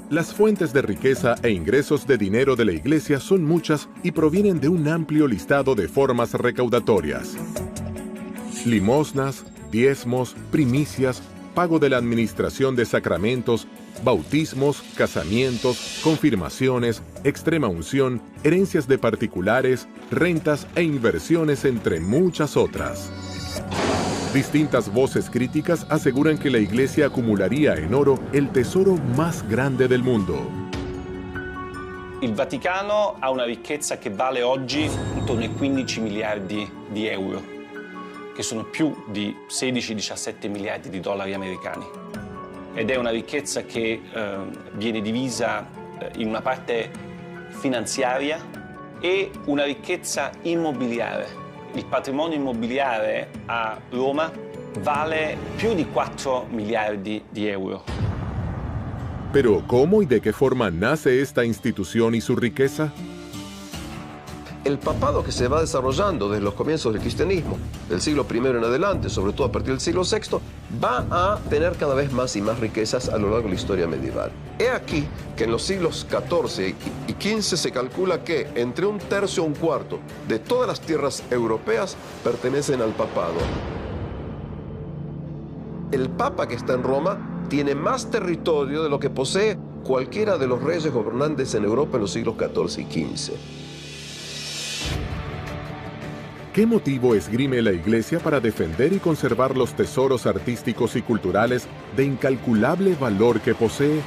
Las fuentes de riqueza e ingresos de dinero de la Iglesia son muchas y provienen de un amplio listado de formas recaudatorias. Limosnas, diezmos, primicias, pago de la administración de sacramentos, bautismos, casamientos, confirmaciones, extrema unción, herencias de particulares, rentas e inversiones, entre muchas otras. Distintas voces críticas aseguran que la Iglesia acumularía en oro el tesoro más grande del mundo. Il Vaticano ha una ricchezza che vale oggi intorno ai 15 miliardi di euro, che sono più di 16-17 miliardi di dollari americani. Ed è una ricchezza che viene divisa in una parte finanziaria e una ricchezza immobiliare. Il patrimonio immobiliare a Roma vale più di 4 miliardi di euro. Pero, ¿cómo y de qué forma nace esta institución y su riqueza? El papado que se va desarrollando desde los comienzos del cristianismo, del siglo I en adelante, sobre todo a partir del siglo VI, va a tener cada vez más y más riquezas a lo largo de la historia medieval. He aquí que en los siglos XIV y XV se calcula que entre un tercio y un cuarto de todas las tierras europeas pertenecen al papado. El papa que está en Roma tiene más territorio de lo que posee cualquiera de los reyes gobernantes en Europa en los siglos XIV y XV. ¿Qué motivo esgrime la Iglesia para defender y conservar los tesoros artísticos y culturales de incalculable valor que posee?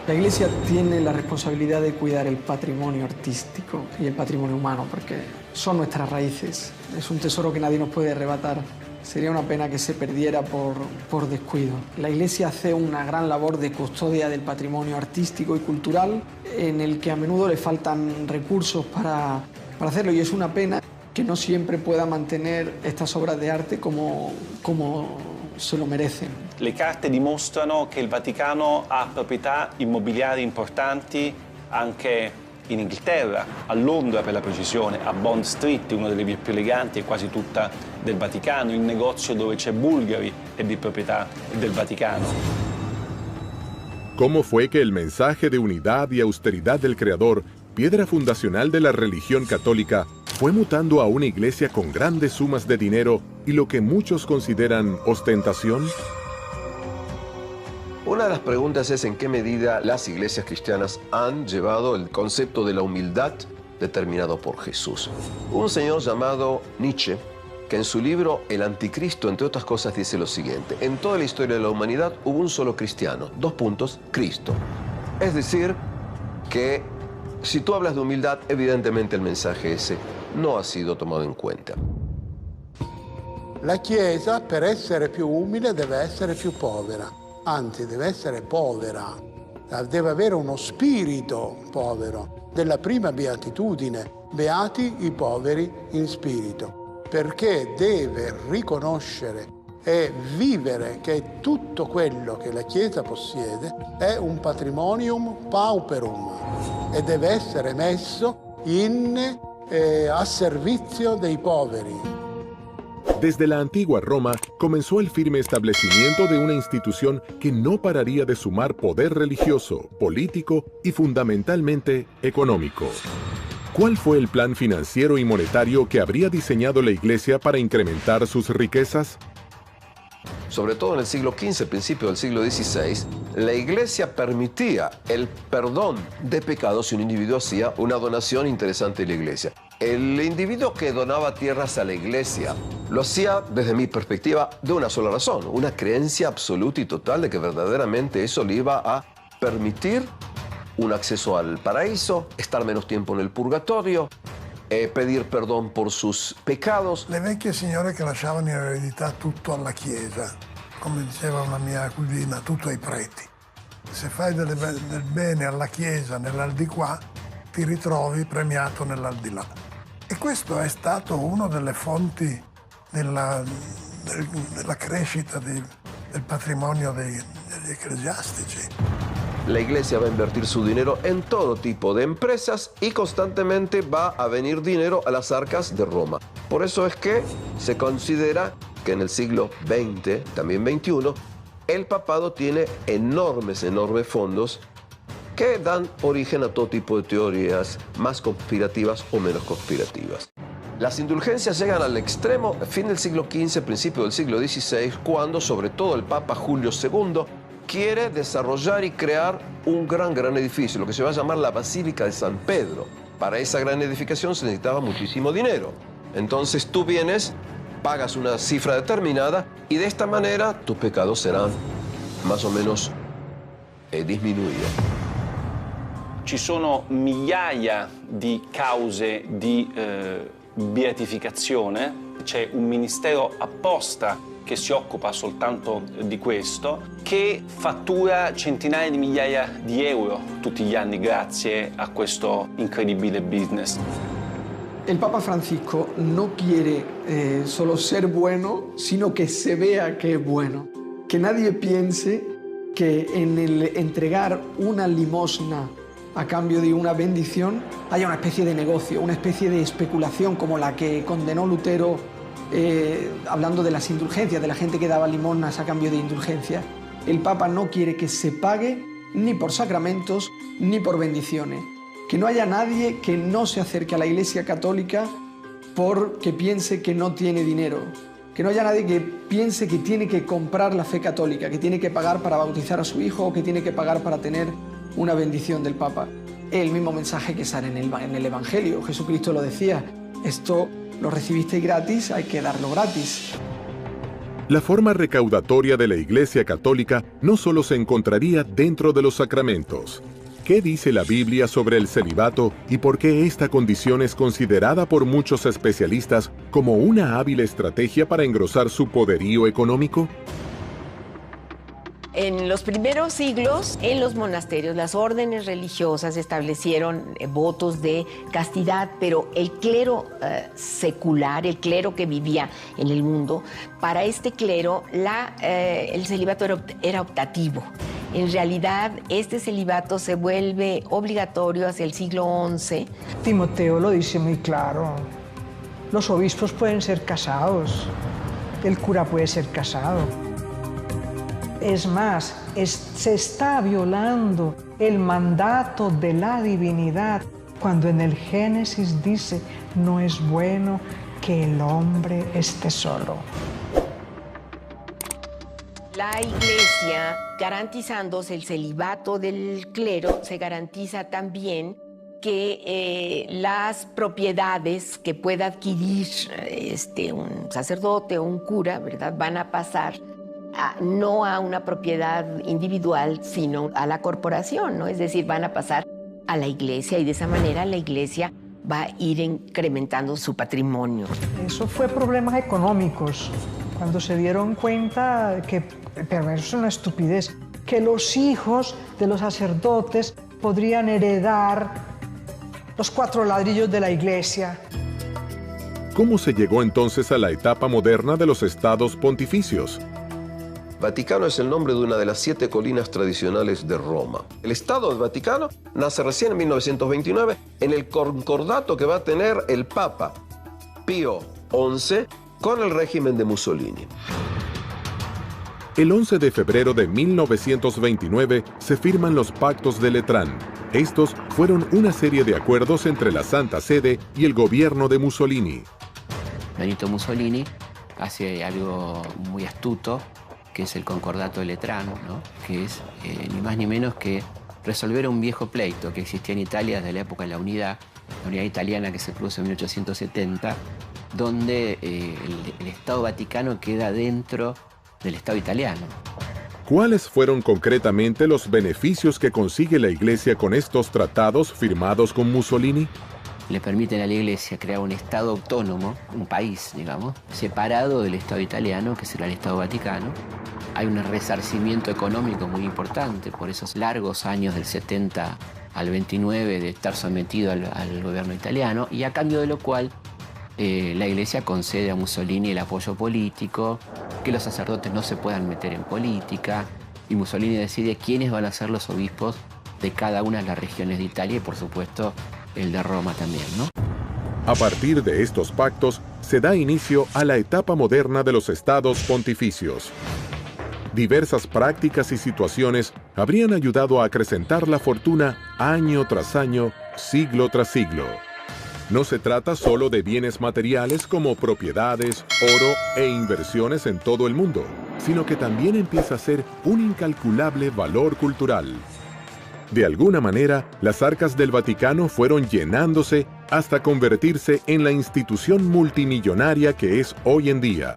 La Iglesia tiene la responsabilidad de cuidar el patrimonio artístico y el patrimonio humano, porque son nuestras raíces. Es un tesoro que nadie nos puede arrebatar. Sería una pena que se perdiera por descuido. La Iglesia hace una gran labor de custodia del patrimonio artístico y cultural, en el que a menudo le faltan recursos para hacerlo, y es una pena que no siempre pueda mantener estas obras de arte como se lo merecen. Le carte dimostrano che il Vaticano ha proprietà immobiliari importanti anche in Inghilterra, a Londra per la precisione, a Bond Street, una delle vie più eleganti e quasi tutta del Vaticano. Il negozio dove c'è Bulgari è di proprietà del Vaticano. ¿Cómo fue que el mensaje de unidad y austeridad del Creador, piedra fundacional de la religión católica, fue mutando a una iglesia con grandes sumas de dinero y lo que muchos consideran ostentación? Una de las preguntas es en qué medida las iglesias cristianas han llevado el concepto de la humildad determinado por Jesús. Un señor llamado Nietzsche, que en su libro El Anticristo, entre otras cosas, dice lo siguiente: en toda la historia de la humanidad hubo un solo cristiano, Cristo. Es decir, que si tú hablas de humildad, evidentemente el mensaje ese no ha sido tomado en cuenta. La Chiesa, per essere più umile, deve essere più povera. Anzi, deve essere povera. Deve avere uno spirito povero. Della prima beatitudine, beati i poveri in spirito. Perché deve riconoscere e vivere che tutto quello che la Chiesa possiede è un patrimonium pauperum e deve essere messo a servizio dei poveri. Desde la antigua Roma comenzó el firme establecimiento de una institución que no pararía de sumar poder religioso, político y fundamentalmente económico. ¿Cuál fue el plan financiero y monetario que habría diseñado la Iglesia para incrementar sus riquezas? Sobre todo en el siglo XV, principio del siglo XVI, la Iglesia permitía el perdón de pecados si un individuo hacía una donación interesante a la Iglesia. El individuo que donaba tierras a la Iglesia lo hacía, desde mi perspectiva, de una sola razón: una creencia absoluta y total de que verdaderamente eso le iba a permitir un acceso al paraíso, estar menos tiempo en el purgatorio, pedir perdón por sus pecados. Le vecchie signore che lasciavano in eredità tutto alla Chiesa, come diceva una mia cugina, tutto ai preti. Se fai del bene alla Chiesa nell'aldilà, ti ritrovi premiato nell'aldilà. E questo è stato una delle fonti della crescita del patrimonio degli ecclesiastici. La Iglesia va a invertir su dinero en todo tipo de empresas y constantemente va a venir dinero a las arcas de Roma. Por eso es que se considera que en el siglo XX, también XXI, el papado tiene enormes fondos que dan origen a todo tipo de teorías más conspirativas o menos conspirativas. Las indulgencias llegan al extremo fin del siglo XV, principio del siglo XVI, cuando sobre todo el Papa Julio II quiere desarrollar y crear un gran edificio, lo que se va a llamar la Basílica de San Pedro. Para esa gran edificación se necesitaba muchísimo dinero. Entonces tú vienes, pagas una cifra determinada y de esta manera tus pecados serán más o menos disminuidos. Ci sono migliaia di cause di beatificazione, c'è un ministero apposta che si occupa soltanto di questo, che fattura centinaia di migliaia di euro tutti gli anni grazie a questo incredibile business. El Papa Francisco no quiere solo ser bueno, sino que se vea que es bueno. Que nadie piense que en el entregar una limosna a cambio de una bendición haya una especie de negocio, una especie de especulación como la que condenó Lutero hablando de las indulgencias, de la gente que daba limosnas a cambio de indulgencias. El Papa no quiere que se pague ni por sacramentos ni por bendiciones. Que no haya nadie que no se acerque a la Iglesia Católica porque piense que no tiene dinero. Que no haya nadie que piense que tiene que comprar la fe católica, que tiene que pagar para bautizar a su hijo o que tiene que pagar para tener una bendición del Papa. El mismo mensaje que sale en el Evangelio. Jesucristo lo decía, esto lo recibisteis gratis, hay que darlo gratis. La forma recaudatoria de la Iglesia Católica no solo se encontraría dentro de los sacramentos. ¿Qué dice la Biblia sobre el celibato y por qué esta condición es considerada por muchos especialistas como una hábil estrategia para engrosar su poderío económico? En los primeros siglos, en los monasterios, las órdenes religiosas establecieron votos de castidad, pero el clero secular, el clero que vivía en el mundo, para este clero el celibato era optativo. En realidad, este celibato se vuelve obligatorio hacia el siglo XI. Timoteo lo dice muy claro. Los obispos pueden ser casados, el cura puede ser casado. Es más, se está violando el mandato de la divinidad cuando en el Génesis dice, no es bueno que el hombre esté solo. La Iglesia, garantizándose el celibato del clero, se garantiza también que las propiedades que pueda adquirir un sacerdote o un cura, ¿verdad?, van a pasar no a una propiedad individual, sino a la corporación, ¿no? Es decir, van a pasar a la Iglesia y de esa manera la Iglesia va a ir incrementando su patrimonio. Eso fue problemas económicos, cuando se dieron cuenta que, pero eso es una estupidez, que los hijos de los sacerdotes podrían heredar los 4 ladrillos de la Iglesia. ¿Cómo se llegó entonces a la etapa moderna de los estados pontificios? Vaticano es el nombre de una de las 7 colinas tradicionales de Roma. El Estado del Vaticano nace recién en 1929 en el concordato que va a tener el Papa Pío XI con el régimen de Mussolini. El 11 de febrero de 1929 se firman los Pactos de Letrán. Estos fueron una serie de acuerdos entre la Santa Sede y el gobierno de Mussolini. Benito Mussolini hace algo muy astuto, que es el Concordato de Letrán, ¿no? Que es ni más ni menos que resolver un viejo pleito que existía en Italia desde la época de la unidad italiana que se produce en 1870, donde el Estado Vaticano queda dentro del Estado italiano. ¿Cuáles fueron concretamente los beneficios que consigue la Iglesia con estos tratados firmados con Mussolini? Le permiten a la Iglesia crear un Estado autónomo, un país, digamos, separado del Estado italiano, que será el Estado Vaticano. Hay un resarcimiento económico muy importante por esos largos años del 70 al 29 de estar sometido al gobierno italiano, y a cambio de lo cual la Iglesia concede a Mussolini el apoyo político, que los sacerdotes no se puedan meter en política, y Mussolini decide quiénes van a ser los obispos de cada una de las regiones de Italia y, por supuesto, el de Roma también, ¿no? A partir de estos pactos, se da inicio a la etapa moderna de los estados pontificios. diversas prácticas y situaciones habrían ayudado a acrecentar la fortuna año tras año, siglo tras siglo. No se trata solo de bienes materiales como propiedades, oro e inversiones en todo el mundo, sino que también empieza a ser un incalculable valor cultural. De alguna manera, las arcas del Vaticano fueron llenándose hasta convertirse en la institución multimillonaria que es hoy en día.